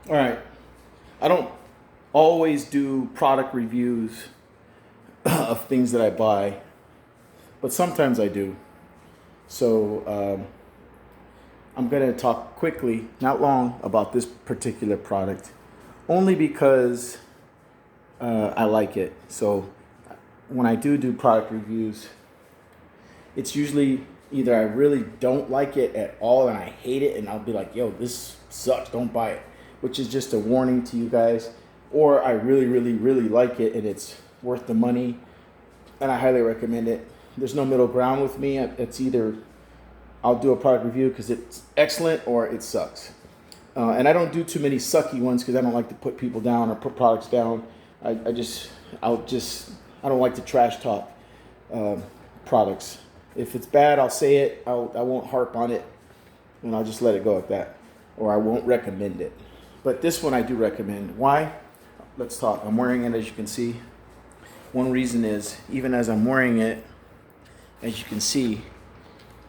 All right. I don't always do product reviews of things that I buy, but sometimes I do. So I'm going to talk quickly, not long, about this particular product, only because I like it. So when I do product reviews, it's usually either I really don't like it at all and I hate it and I'll be like, yo, this sucks, don't buy it, which is just a warning to you guys, or I really, really, really like it and it's worth the money and I highly recommend it. There's no middle ground with me. It's either I'll do a product review because it's excellent or it sucks. And I don't do too many sucky ones because I don't like to put people down or put products down. I don't like to trash talk products. If it's bad, I'll say it. I won't harp on it, and I'll just let it go at that, or I won't recommend it. But this one I do recommend. Why? Let's talk. I'm wearing it, as you can see. One reason is, even as I'm wearing it, as you can see,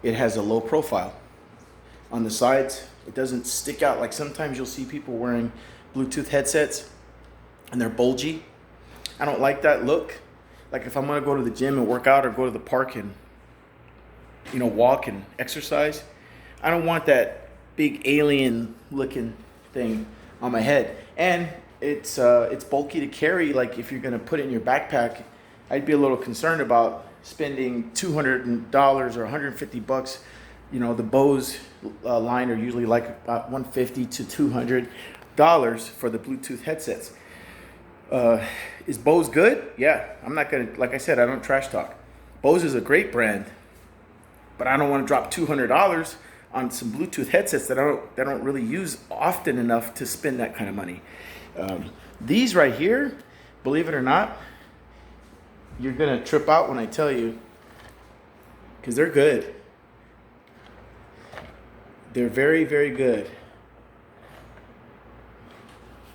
it has a low profile. On the sides, it doesn't stick out. Like sometimes you'll see people wearing Bluetooth headsets, and they're bulgy. I don't like that look. Like if I'm gonna go to the gym and work out or go to the park and walk and exercise, I don't want that big alien looking thing on my head. And it's bulky to carry. Like if you're gonna put it in your backpack, I'd be a little concerned about spending $200 or $150. The Bose line are usually like about $150 to $200 for the Bluetooth headsets. Is Bose good? Yeah, I'm not gonna, like I said, I don't trash talk. Bose is a great brand, but I don't want to drop $200 on some Bluetooth headsets that I don't really use often enough to spend that kind of money. These right here, believe it or not, you're gonna trip out when I tell you, because they're good. They're very, very good.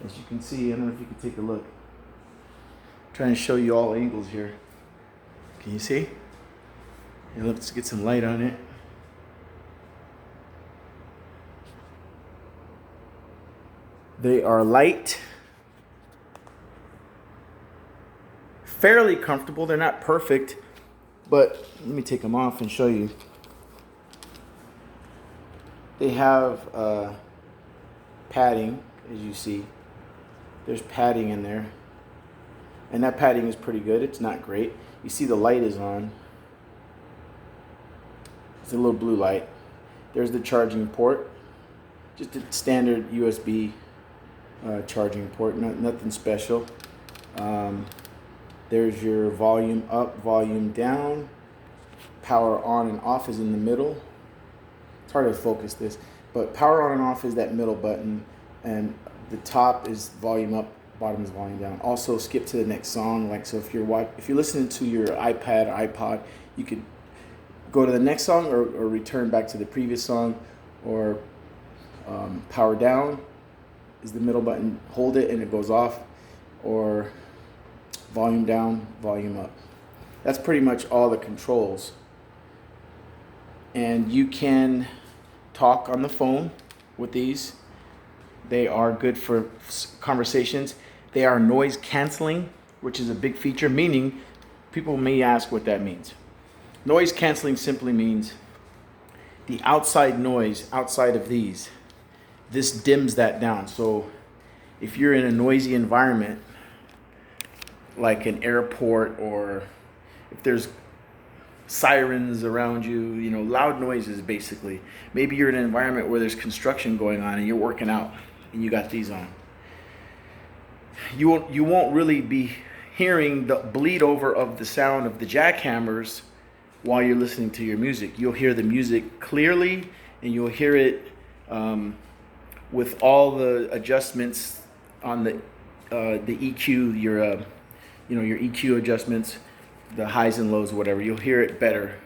As you can see, I don't know if you can take a look. I'm trying to show you all angles here. Can you see? Yeah, let's get some light on it. They are light, fairly comfortable. They're not perfect, but let me take them off and show you. They have padding, as you see. There's padding in there, and that padding is pretty good. It's not great. You see the light is on. It's a little blue light. There's the charging port, just a standard USB charging port, nothing special. There's your volume up, volume down. Power on and off is in the middle. It's hard to focus this, but power on and off is that middle button, and the top is volume up, bottom is volume down. Also, skip to the next song. Like so, if you're listening to your iPad or iPod, you could go to the next song or return back to the previous song. Or power down is the middle button. Hold it and it goes off. Or volume down, volume up. That's pretty much all the controls. And you can talk on the phone with these. They are good for conversations. They are noise canceling, which is a big feature, meaning people may ask what that means. Noise canceling simply means the outside noise outside of these, this dims that down. So if you're in a noisy environment, like an airport, or if there's sirens around you, loud noises basically. Maybe you're in an environment where there's construction going on and you're working out and you got these on. You won't really be hearing the bleed over of the sound of the jackhammers while you're listening to your music. You'll hear the music clearly, and you'll hear it with all the adjustments on the EQ, your EQ adjustments, the highs and lows, whatever. You'll hear it better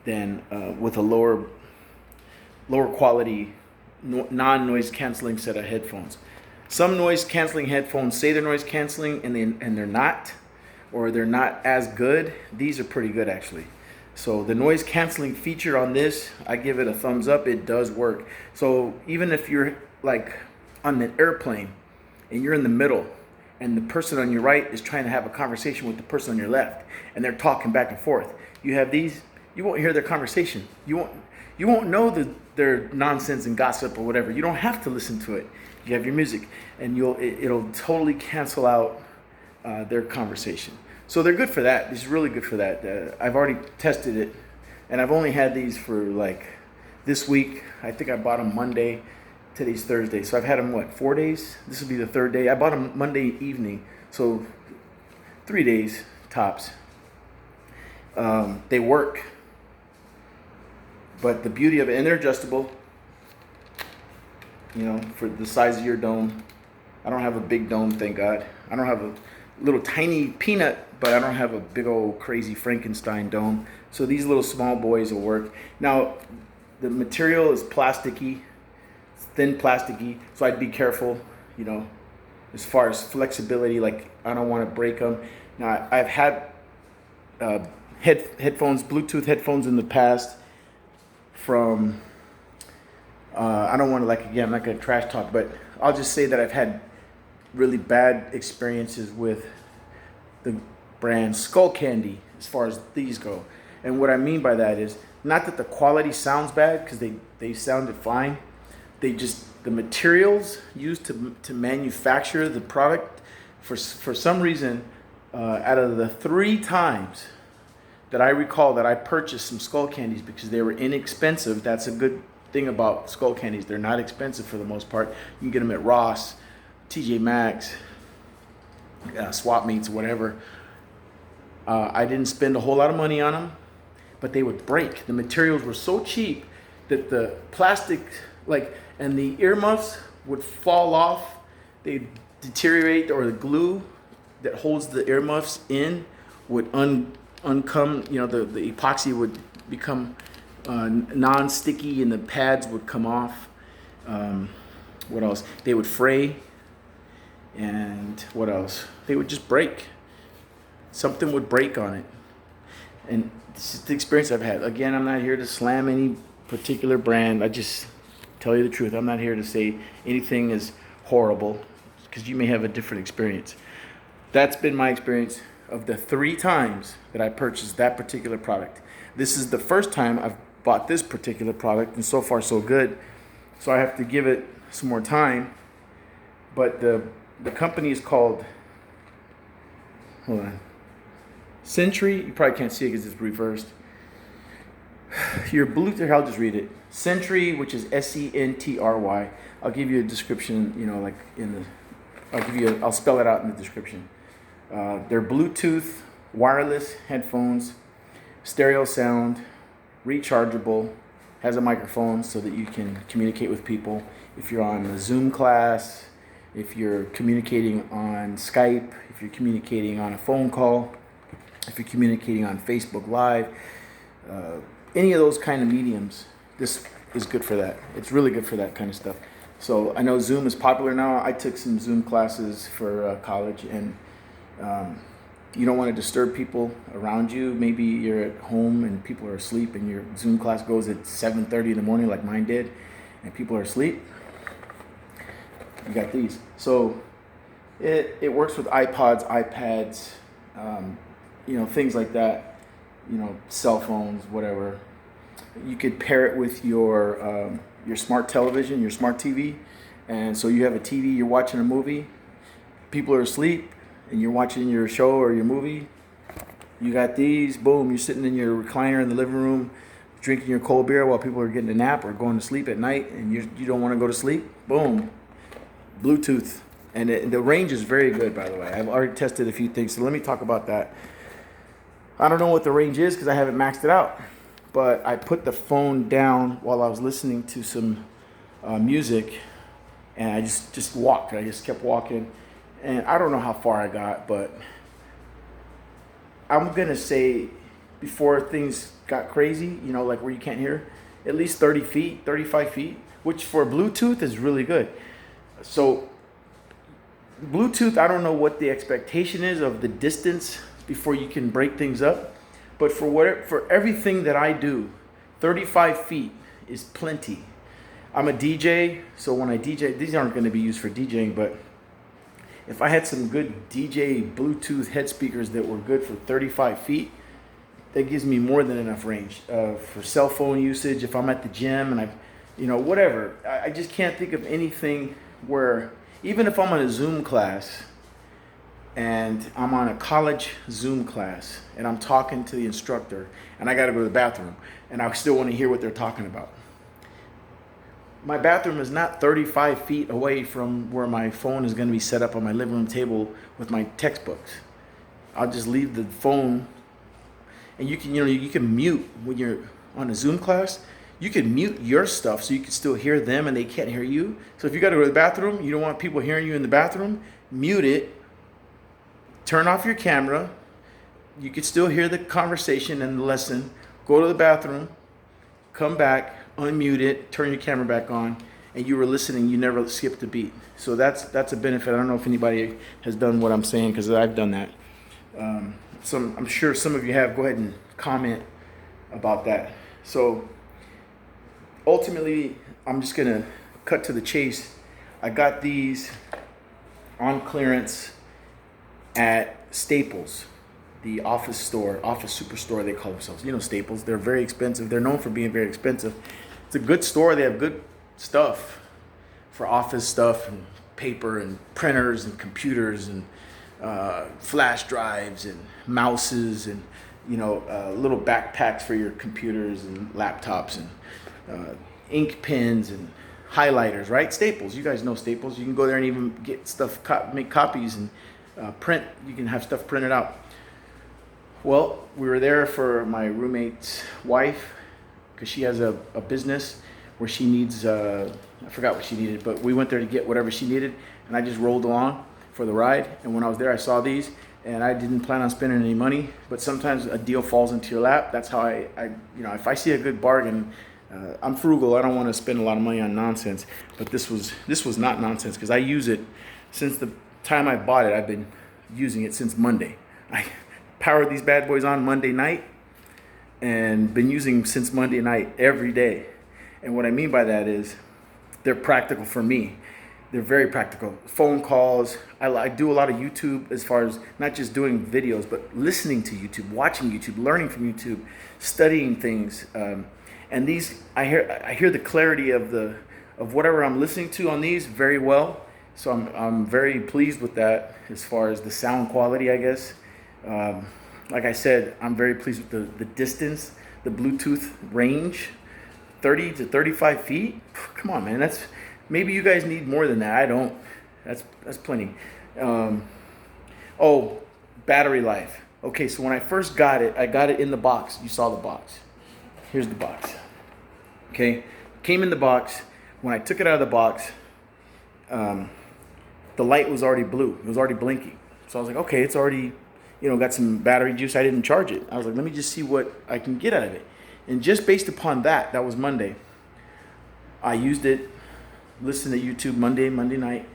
than with a lower quality non-noise canceling set of headphones. Some noise canceling headphones say they're noise canceling and they're not, or they're not as good. These are pretty good actually. So the noise canceling feature on this, I give it a thumbs up. It does work. So even if you're like on an airplane and you're in the middle and the person on your right is trying to have a conversation with the person on your left and they're talking back and forth. You have these, you won't hear their conversation. You won't know their nonsense and gossip or whatever. You don't have to listen to it. You have your music and it'll totally cancel out their conversation. So they're good for that. This is really good for that. I've already tested it and I've only had these for like this week. I think I bought them Monday. Today's Thursday, so I've had them 4 days. This will be the third day. I bought them Monday evening, so 3 days tops. They work, but the beauty of it, and they're adjustable, for the size of your dome. I don't have a big dome, thank God. I don't have a little tiny peanut, but I don't have a big old crazy Frankenstein dome. So these little small boys will work. Now, the material is plasticky. Thin plasticky, so I'd be careful, as far as flexibility, like I don't want to break them. Now I've had headphones, Bluetooth headphones in the past from, I don't want to I'm not going to trash talk, but I'll just say that I've had really bad experiences with the brand Skull Candy as far as these go. And what I mean by that is not that the quality sounds bad, because they sounded fine. The materials used to manufacture the product, for some reason, out of the 3 times that I recall that I purchased some Skull Candies because they were inexpensive. That's a good thing about Skull Candies. They're not expensive for the most part. You can get them at Ross, TJ Maxx, swap meets, whatever. I didn't spend a whole lot of money on them, but they would break. The materials were so cheap that the plastic, and the earmuffs would fall off. They'd deteriorate, or the glue that holds the earmuffs in would uncome. The epoxy would become non-sticky and the pads would come off. What else? They would fray. And what else? They would just break. Something would break on it. And this is the experience I've had. Again, I'm not here to slam any particular brand. I just tell you the truth. I'm not here to say anything is horrible, because you may have a different experience. That's been my experience of the 3 times that I purchased that particular product. This is the first time I've bought this particular product, and so far so good. So I have to give it some more time. But the company is called, hold on, Sentry. You probably can't see it because it's reversed. Your Bluetooth, I'll just read it. Sentry, which is Sentry. I'll give you a description, I'll spell it out in the description. They're Bluetooth wireless headphones, stereo sound, rechargeable, has a microphone so that you can communicate with people. If you're on a Zoom class, if you're communicating on Skype, if you're communicating on a phone call, if you're communicating on Facebook Live, any of those kind of mediums, this is good for that. It's really good for that kind of stuff. So I know Zoom is popular now. I took some Zoom classes for college, and you don't want to disturb people around you. Maybe you're at home and people are asleep, and your Zoom class goes at 7:30 in the morning like mine did, and people are asleep. You got these. So it works with iPods, iPads, things like that. Cell phones, whatever. You could pair it with your smart television, your smart TV, and so you have a TV. You're watching a movie. People are asleep, and you're watching your show or your movie. You got these. Boom! You're sitting in your recliner in the living room, drinking your cold beer while people are getting a nap or going to sleep at night, and you don't want to go to sleep. Boom! Bluetooth, and the range is very good, by the way. I've already tested a few things, so let me talk about that. I don't know what the range is because I haven't maxed it out, but I put the phone down while I was listening to some music, and I just walked. I just kept walking, and I don't know how far I got, but I'm gonna say before things got crazy, like where you can't hear, at least 30 feet, 35 feet, which for Bluetooth is really good. So Bluetooth, I don't know what the expectation is of the distance before you can break things up, but for everything that I do, 35 feet is plenty. I'm a DJ, so when I DJ, these aren't going to be used for DJing, but if I had some good DJ Bluetooth head speakers that were good for 35 feet, that gives me more than enough range for cell phone usage. If I'm at the gym and whatever. I just can't think of anything where, even if I'm on a Zoom class and I'm on a college Zoom class and I'm talking to the instructor and I got to go to the bathroom and I still want to hear what they're talking about. My bathroom is not 35 feet away from where my phone is going to be set up on my living room table with my textbooks. I'll just leave the phone, and you can mute when you're on a Zoom class. You can mute your stuff so you can still hear them and they can't hear you. So if you got to go to the bathroom, you don't want people hearing you in the bathroom, mute it, turn off your camera. You can still hear the conversation and the lesson. Go to the bathroom, come back, unmute it, turn your camera back on, and you were listening. You never skipped a beat. So that's a benefit. I don't know if anybody has done what I'm saying, because I've done that. I'm sure some of you have. Go ahead and comment about that. So ultimately, I'm just going to cut to the chase. I got these on clearance at Staples, the office superstore, they call themselves. Staples. They're very expensive. They're known for being very expensive. It's a good store. They have good stuff for office stuff and paper and printers and computers and flash drives and mouses and little backpacks for your computers and laptops and ink pens and highlighters, right? Staples. You guys know Staples. You can go there and even get stuff, make copies and print. You can have stuff printed out. Well, we were there for my roommate's wife, because she has a business where she needs, I forgot what she needed, but we went there to get whatever she needed, and I just rolled along for the ride. And when I was there, I saw these, and I didn't plan on spending any money, but sometimes a deal falls into your lap. That's how I if I see a good bargain, I'm frugal. I don't want to spend a lot of money on nonsense, but this was not nonsense, because I use it since the time I bought it. I've been using it since Monday. I powered these bad boys on Monday night and been using them since Monday night every day. And what I mean by that is they're practical for me. They're very practical. Phone calls. I do a lot of YouTube, as far as not just doing videos, but listening to YouTube, watching YouTube, learning from YouTube, studying things. And these, I hear the clarity of whatever I'm listening to on these very well. So I'm very pleased with that, as far as the sound quality, I guess. Like I said, I'm very pleased with the distance, the Bluetooth range, 30 to 35 feet. Come on, man. Maybe you guys need more than that. I don't. That's plenty. Battery life. Okay, so when I first got it, I got it in the box. You saw the box. Here's the box. Okay, came in the box. When I took it out of the box, the light was already blue. It was already blinking. So I was like, okay, it's already, got some battery juice. I didn't charge it. I was like, let me just see what I can get out of it. And just based upon that was Monday. I used it, listened to YouTube Monday night.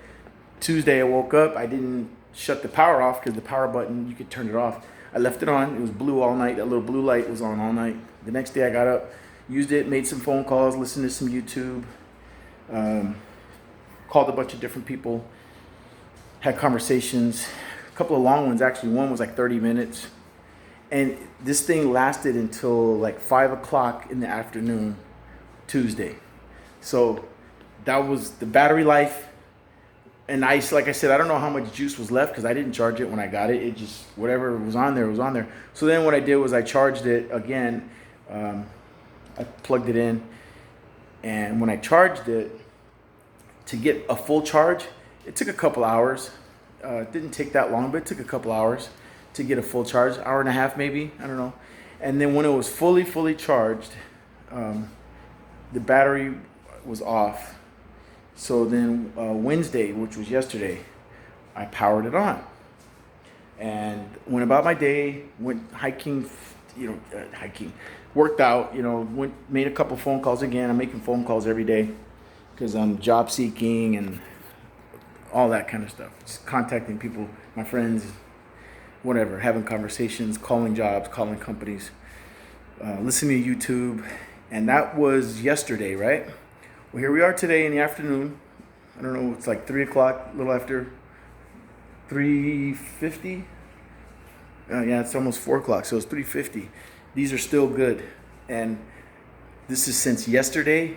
Tuesday I woke up. I didn't shut the power off, because the power button, you could turn it off. I left it on. It was blue all night. That little blue light was on all night. The next day I got up, used it, made some phone calls, listened to some YouTube, called a bunch of different people, had conversations, a couple of long ones actually. One was like 30 minutes. And this thing lasted until like 5 o'clock in the afternoon, Tuesday. So that was the battery life. And like I said, I don't know how much juice was left, because I didn't charge it when I got it. It just, whatever was on there was on there. So then what I did was I charged it again. I plugged it in. And when I charged it, to get a full charge, it took a couple hours. It didn't take that long, but it took a couple hours to get a full charge, hour and a half maybe, I don't know. And then when it was fully charged, the battery was off. So then Wednesday, which was yesterday, I powered it on and went about my day, went hiking, worked out, made a couple phone calls again. I'm making phone calls every day, because I'm job seeking and all that kind of stuff. Just contacting people, my friends, whatever, having conversations, calling jobs, calling companies, listening to YouTube. And that was yesterday, right? Well, here we are today in the afternoon. I don't know, it's like 3 o'clock, a little after 3:50. Yeah, it's almost 4 o'clock, so it's 3:50. These are still good. And this is since yesterday.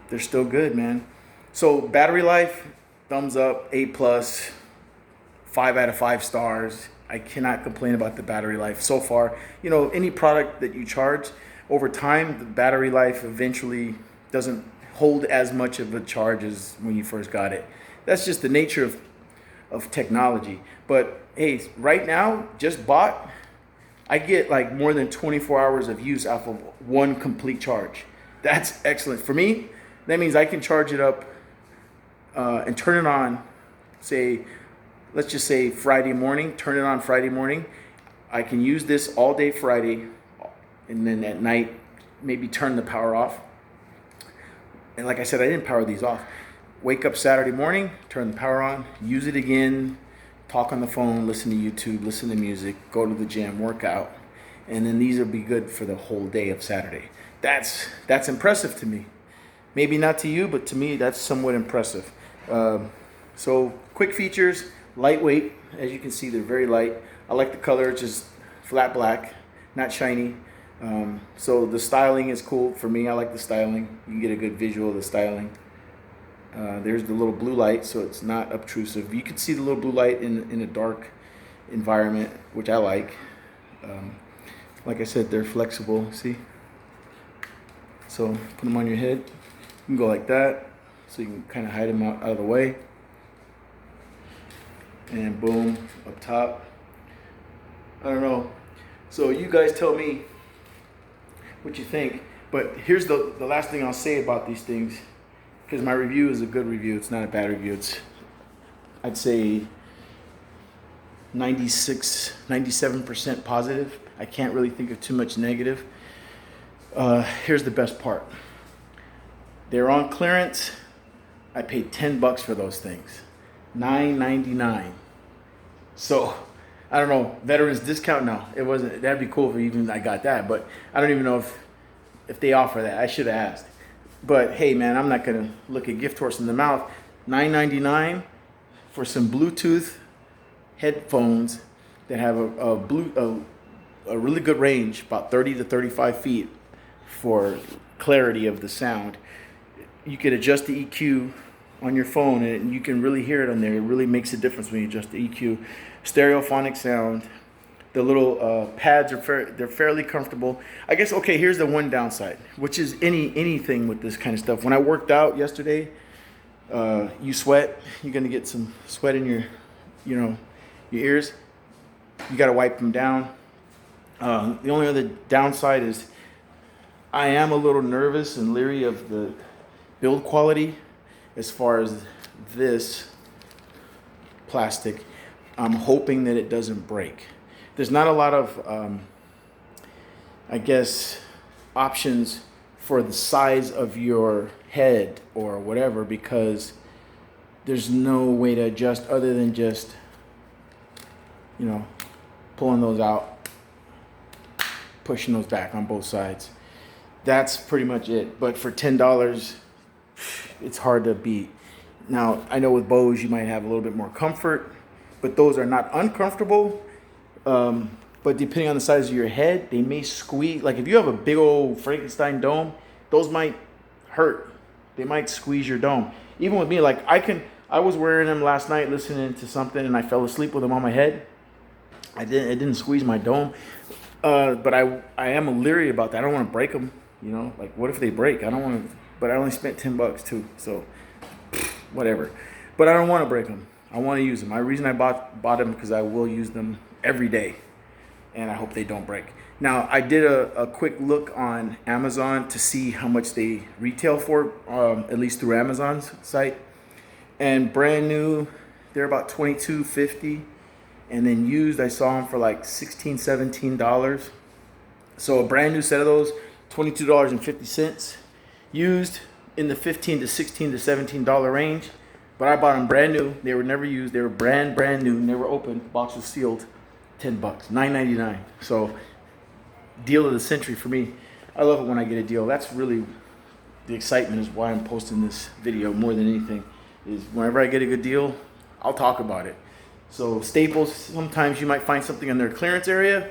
They're still good, man. So battery life, thumbs up, A+, 5 out of 5 stars. I cannot complain about the battery life so far. You know, any product that you charge, over time, the battery life eventually doesn't hold as much of a charge as when you first got it. That's just the nature of technology. But hey, right now, just bought, I get like more than 24 hours of use off of one complete charge. That's excellent. For me, that means I can charge it up and turn it on, say, let's just say Friday morning, turn it on Friday morning. I can use this all day Friday, and then at night, maybe turn the power off. And like I said, I didn't power these off. Wake up Saturday morning, turn the power on, use it again, talk on the phone, listen to YouTube, listen to music, go to the gym, work out. And then these will be good for the whole day of Saturday. That's impressive to me. Maybe not to you, but to me, that's somewhat impressive. So quick features, lightweight. As you can see, they're very light. I like the color, it's just flat black, not shiny. So the styling is cool for me. I like the styling. You can get a good visual of the styling. There's the little blue light, so it's not obtrusive. You can see the little blue light in a dark environment, which I like. Like I said, they're flexible. See? So put them on your head. You can go like that, so you can kind of hide them out of the way. And boom, up top. I don't know. So you guys tell me what you think. But here's the last thing I'll say about these things, because my review is a good review. It's not a bad review. It's, I'd say, 96, 97% positive. I can't really think of too much negative. Here's the best part. They're on clearance. I paid $10 for those things. $9.99. So I don't know, veterans discount? No, it wasn't. That'd be cool if even I got that, but I don't even know if they offer that. I should have asked. But hey, man, I'm not gonna look a gift horse in the mouth. $9.99 for some Bluetooth headphones that have a really good range, about 30 to 35 feet, for clarity of the sound. You could adjust the EQ on your phone, and you can really hear it on there. It really makes a difference when you adjust the EQ. Stereophonic sound. The little pads are they're fairly comfortable. I guess, okay, here's the one downside, which is anything with this kind of stuff. When I worked out yesterday, you sweat. You're gonna get some sweat in your ears. You gotta wipe them down. The only other downside is I am a little nervous and leery of the build quality as far as this plastic. I'm hoping that it doesn't break. There's not a lot of, I guess, options for the size of your head or whatever, because there's no way to adjust other than just, pulling those out, pushing those back on both sides. That's pretty much it. But for $10, it's hard to beat. Now, I know with Bose you might have a little bit more comfort, but those are not uncomfortable. But depending on the size of your head, they may squeeze. Like if you have a big old Frankenstein dome, those might hurt. They might squeeze your dome. Even with me, like I was wearing them last night listening to something, and I fell asleep with them on my head. It didn't squeeze my dome. But I am leery about that. I don't want to break them. Like what if they break? I don't want to. But I only spent $10 too, so whatever. But I don't want to break them. I want to use them. The reason I bought them because I will use them every day, and I hope they don't break. Now I did a quick look on Amazon to see how much they retail for, at least through Amazon's site. And brand new, they're about $22.50, and then used I saw them for like $16, $17. So a brand new set of those, $22.50. Used in the $15 to $16 to $17 range, but I bought them brand new. They were never used. They were brand new, never opened. The box was sealed. $10, $9.99. So deal of the century for me. I love it when I get a deal. That's really the excitement is why I'm posting this video more than anything. Is whenever I get a good deal, I'll talk about it. So Staples, sometimes you might find something in their clearance area.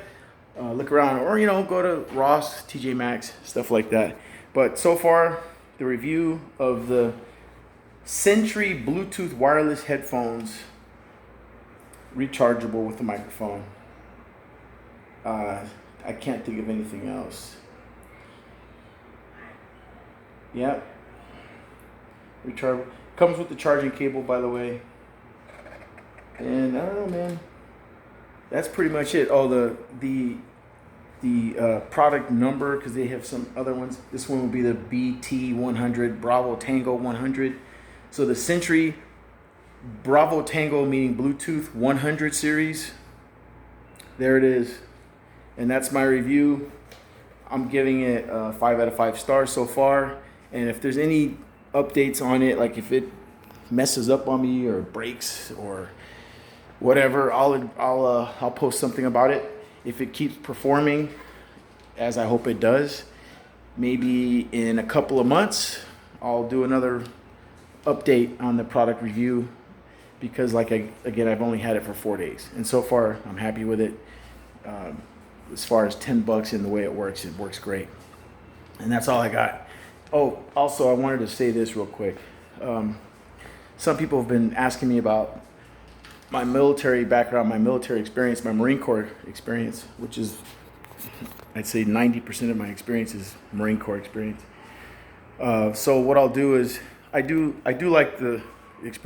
Look around, or go to Ross, TJ Maxx, stuff like that. But so far, the review of the Sentry Bluetooth wireless headphones, rechargeable with a microphone. I can't think of anything else. Yep. Rechargeable. Comes with the charging cable, by the way. And I don't know, man. That's pretty much it. Oh, the product number, because they have some other ones. This one will be the BT100, Bravo Tango 100. So the Sentry Bravo Tango, meaning Bluetooth 100 series. There it is. And that's my review. I'm giving it 5 out of 5 stars so far. And if there's any updates on it, like if it messes up on me or breaks or whatever, I'll post something about it. If it keeps performing as I hope it does, maybe in a couple of months I'll do another update on the product review, because again, I've only had it for 4 days, and so far I'm happy with it. As far as $10 and the way it works great. And that's all I got. Oh, also I wanted to say this real quick. Some people have been asking me about my military background, my military experience, my Marine Corps experience, which is, I'd say 90% of my experience is Marine Corps experience. So what I'll do is, I do like the